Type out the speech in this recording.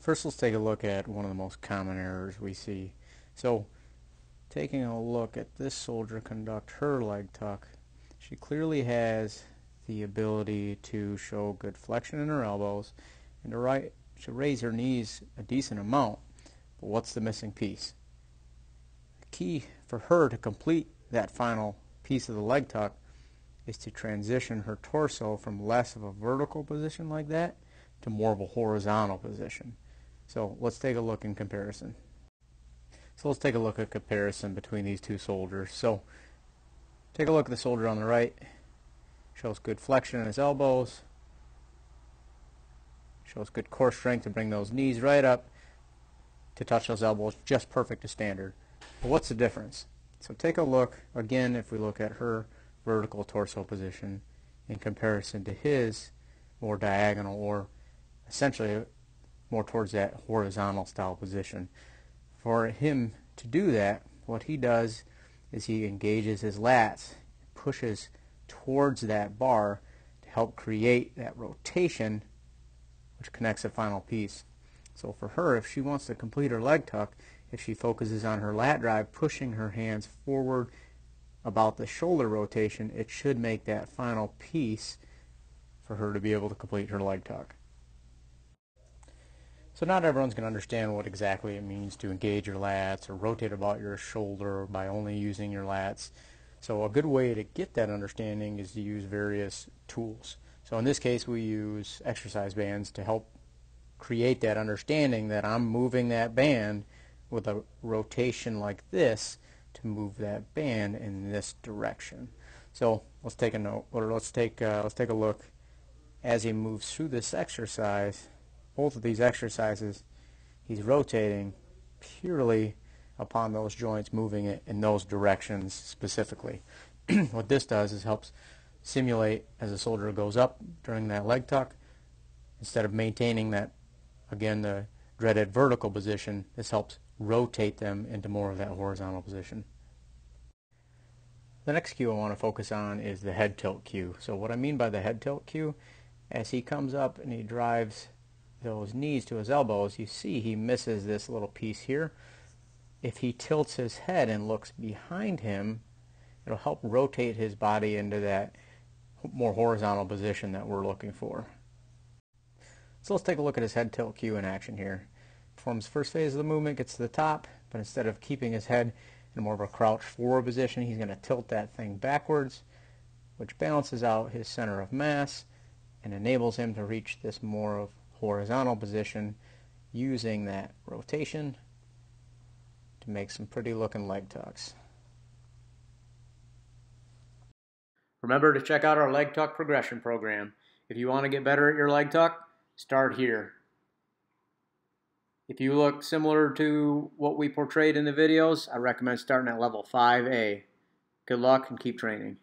First, let's take a look at one of the most common errors we see. So, taking a look at this soldier conduct her leg tuck, she clearly has the ability to show good flexion in her elbows and to raise her knees a decent amount. But what's the missing piece? The key for her to complete that final piece of the leg tuck is to transition her torso from less of a vertical position like that to more of a horizontal position. So let's take a look in comparison. So let's take a look at comparison between these two soldiers. So take a look at the soldier on the right. Shows good flexion in his elbows. Shows good core strength to bring those knees right up to touch those elbows, just perfect to standard. But what's the difference? So take a look, again, if we look at her vertical torso position in comparison to his more diagonal, or essentially more towards that horizontal style position. For him to do that, what he does is he engages his lats, pushes towards that bar to help create that rotation which connects the final piece. So for her, if she wants to complete her leg tuck, if she focuses on her lat drive, pushing her hands forward about the shoulder rotation, it should make that final piece for her to be able to complete her leg tuck. So not everyone's going to understand what exactly it means to engage your lats or rotate about your shoulder by only using your lats. So a good way to get that understanding is to use various tools. So in this case, we use exercise bands to help create that understanding that I'm moving that band with a rotation like this to move that band in this direction. So let's take a note, or let's take a look as he moves through this exercise. Both of these exercises, he's rotating purely upon those joints, moving it in those directions specifically. What this does is helps simulate as the soldier goes up during that leg tuck, instead of maintaining that, again, the dreaded vertical position, this helps rotate them into more of that horizontal position. The next cue I want to focus on is the head tilt cue. So what I mean by the head tilt cue, as he comes up and he drives those knees to his elbows, you see he misses this little piece here. If he tilts his head and looks behind him, it'll help rotate his body into that more horizontal position that we're looking for. So let's take a look at his head tilt cue in action here. Performs the first phase of the movement, gets to the top, but instead of keeping his head in more of a crouched forward position, he's going to tilt that thing backwards, which balances out his center of mass and enables him to reach this more of horizontal position using that rotation to make some pretty looking leg tucks. Remember to check out our leg tuck progression program. If you want to get better at your leg tuck, start here. If you look similar to what we portrayed in the videos, I recommend starting at level 5A. Good luck and keep training.